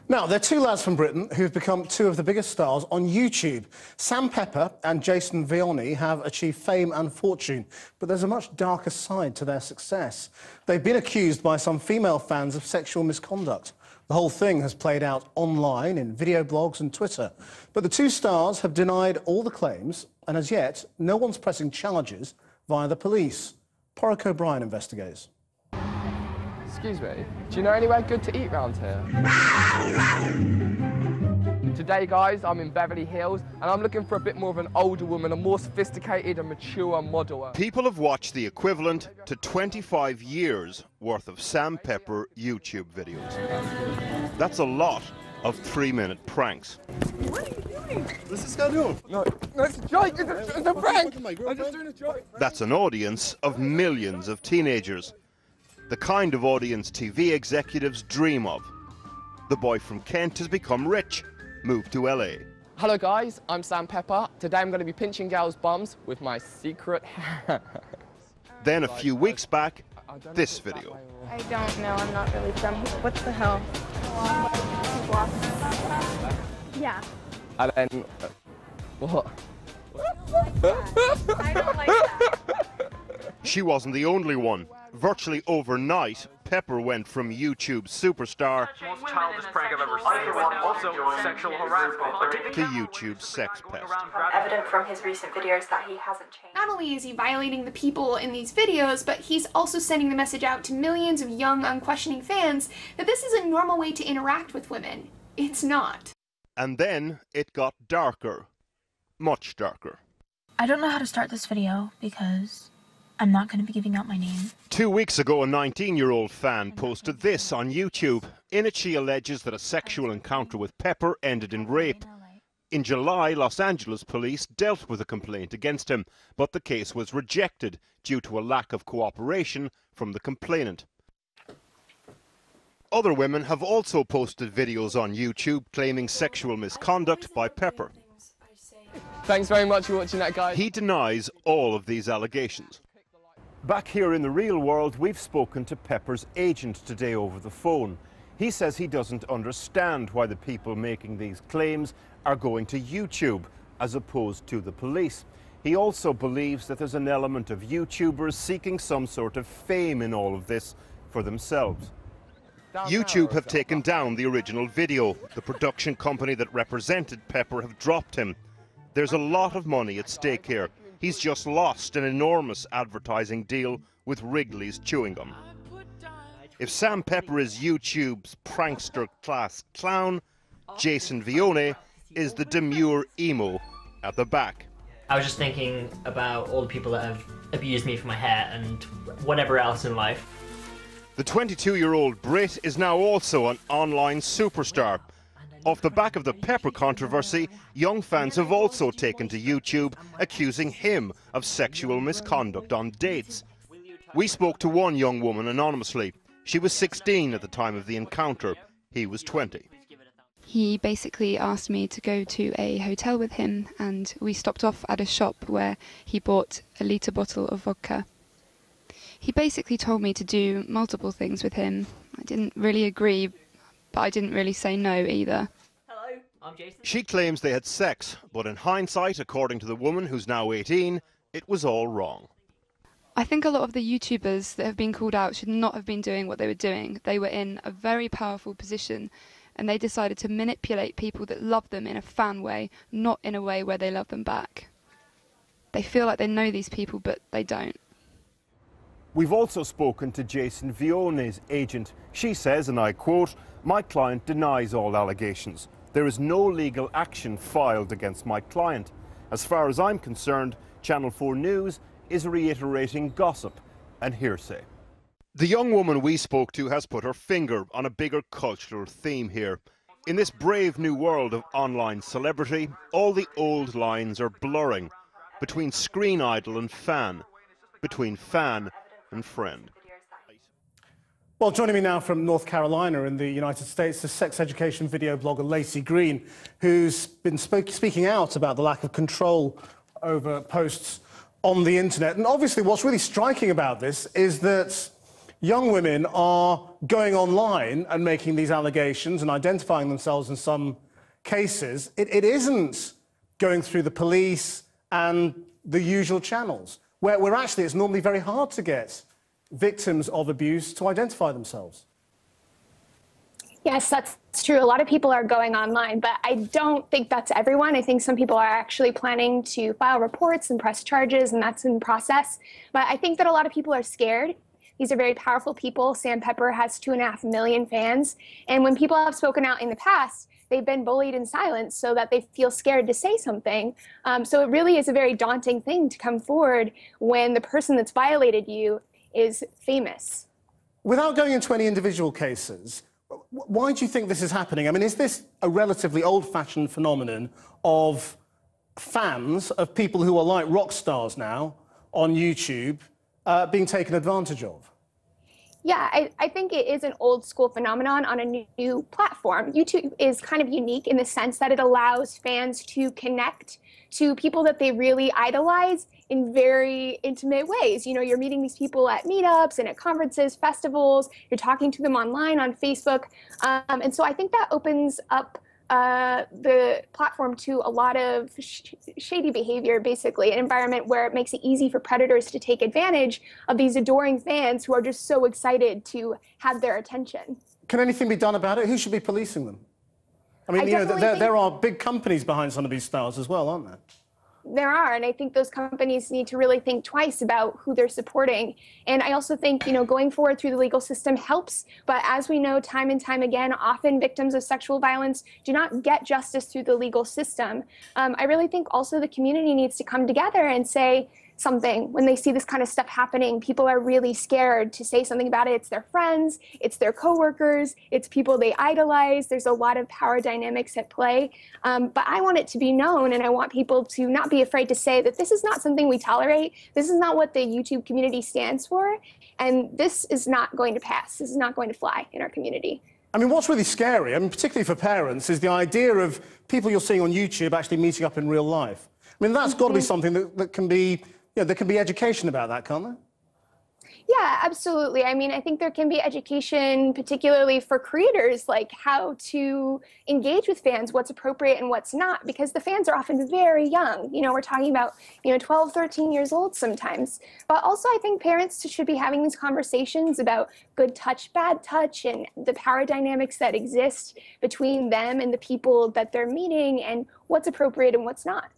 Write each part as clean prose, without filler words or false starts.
Now, they're two lads from Britain who've become two of the biggest stars on YouTube. Sam Pepper and Jason Viohni have achieved fame and fortune, but there's a much darker side to their success. They've been accused by some female fans of sexual misconduct. The whole thing has played out online in video blogs and Twitter. But the two stars have denied all the claims, and as yet, no one's pressing charges via the police. Porrick O'Brien investigates. Excuse me, do you know anywhere good to eat round here? Today, guys, I'm in Beverly Hills and I'm looking for a bit more of an older woman, a more sophisticated and mature model. People have watched the equivalent to 25 years worth of Sam Pepper YouTube videos. That's a lot of 3-minute pranks. What are you doing? What's this guy doing? No, it's a joke, it's a prank! I'm just doing a joke. That's an audience of millions of teenagers. The kind of audience TV executives dream of. The boy from Kent has become rich, moved to LA. Hello guys, I'm Sam Pepper. Today I'm going to be pinching girls' bums with my secret hands. Then a few weeks back, this video. I don't know, I'm not really from here. What the hell? Yeah. And then, what? I don't like that. She wasn't the only one. Virtually overnight, Pepper went from YouTube superstar Most childish prank I've ever seen. Also, sexual harassment to YouTube sex pest. Evident from his recent videos that he hasn't changed. Not only is he violating the people in these videos, but he's also sending the message out to millions of young, unquestioning fans that this is a normal way to interact with women. It's not. And then it got darker. Much darker. I don't know how to start this video because I'm not going to be giving out my name. 2 weeks ago, a 19-year-old fan posted this on YouTube. In it, she alleges that a sexual encounter with Pepper ended in rape. In July, Los Angeles police dealt with a complaint against him, but the case was rejected due to a lack of cooperation from the complainant. Other women have also posted videos on YouTube claiming sexual misconduct by Pepper. Thanks very much for watching that, guys. He denies all of these allegations. Back here in the real world, we've spoken to Pepper's agent today over the phone. He says he doesn't understand why the people making these claims are going to YouTube as opposed to the police. He also believes that there's an element of YouTubers seeking some sort of fame in all of this for themselves. YouTube have taken down the original video. The production company that represented Pepper have dropped him. There's a lot of money at stake here. He's just lost an enormous advertising deal with Wrigley's chewing gum. If Sam Pepper is YouTube's prankster class clown, Jason Viohni is the demure emo at the back. I was just thinking about all the people that have abused me for my hair and whatever else in life. The 22-year-old Brit is now also an online superstar. Off the back of the Pepper controversy, young fans have also taken to YouTube accusing him of sexual misconduct on dates. We spoke to one young woman anonymously. She was 16 at the time of the encounter. He was 20. He basically asked me to go to a hotel with him, and we stopped off at a shop where he bought a litre bottle of vodka. He basically told me to do multiple things with him. I didn't really agree, but I didn't really say no either. Hello, I'm Jason. She claims they had sex, but in hindsight, according to the woman who's now 18, it was all wrong. I think a lot of the YouTubers that have been called out should not have been doing what they were doing. They were in a very powerful position, and they decided to manipulate people that love them in a fan way, not in a way where they love them back. They feel like they know these people, but they don't. We've also spoken to Jason Viohni's agent. She says, and I quote, "My client denies all allegations. There is no legal action filed against my client. As far as I'm concerned, Channel 4 News is reiterating gossip and hearsay." The young woman we spoke to has put her finger on a bigger cultural theme here. In this brave new world of online celebrity, all the old lines are blurring between screen idol and fan, between fan and friend. Well, joining me now from North Carolina in the United States is sex education video blogger Lacey Green, who's been speaking out about the lack of control over posts on the internet. And obviously what's really striking about this is that young women are going online and making these allegations and identifying themselves in some cases, it isn't going through the police and the usual channels, where actually it's normally very hard to get victims of abuse to identify themselves. Yes, that's true. A lot of people are going online, but I don't think that's everyone. I think some people are actually planning to file reports and press charges, and that's in process. But I think that a lot of people are scared. These are very powerful people. Sam Pepper has 2.5 million fans. And when people have spoken out in the past, they've been bullied in silence so that they feel scared to say something. So it really is a very daunting thing to come forward when the person that's violated you is famous. Without going into any individual cases, why do you think this is happening? I mean, is this a relatively old-fashioned phenomenon of fans, of people who are like rock stars now on YouTube, being taken advantage of? Yeah, I think it is an old school phenomenon on a new platform. YouTube is kind of unique in the sense that it allows fans to connect to people that they really idolize in very intimate ways. You know, you're meeting these people at meetups and at conferences, festivals, you're talking to them online on Facebook. And so I think that opens up the platform to a lot of shady behavior, basically, an environment where it makes it easy for predators to take advantage of these adoring fans who are just so excited to have their attention. Can anything be done about it? Who should be policing them? I mean, you know, there are big companies behind some of these stars as well, aren't there? There are, and I think those companies need to really think twice about who they're supporting. And I also think, you know, going forward through the legal system helps, but as we know time and time again, often victims of sexual violence do not get justice through the legal system. I really think also the community needs to come together and say something when they see this kind of stuff happening. People are really scared to say something about it. It's their friends, it's their coworkers, it's people they idolize. There's a lot of power dynamics at play. But I want it to be known, and I want people to not be afraid to say that this is not something we tolerate. This is not what the YouTube community stands for, and this is not going to pass. This is not going to fly in our community. I mean, what's really scary, I mean, particularly for parents, is the idea of people you're seeing on YouTube actually meeting up in real life. I mean, that's got to be something that can be, you know, there can be education about that, can't there? Yeah, absolutely. I mean, I think there can be education, particularly for creators, like how to engage with fans, what's appropriate and what's not, because the fans are often very young. You know, we're talking about, 12, 13 years old sometimes. But also, I think parents should be having these conversations about good touch, bad touch, and the power dynamics that exist between them and the people that they're meeting, and what's appropriate and what's not.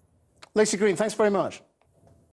Lacey Green, thanks very much.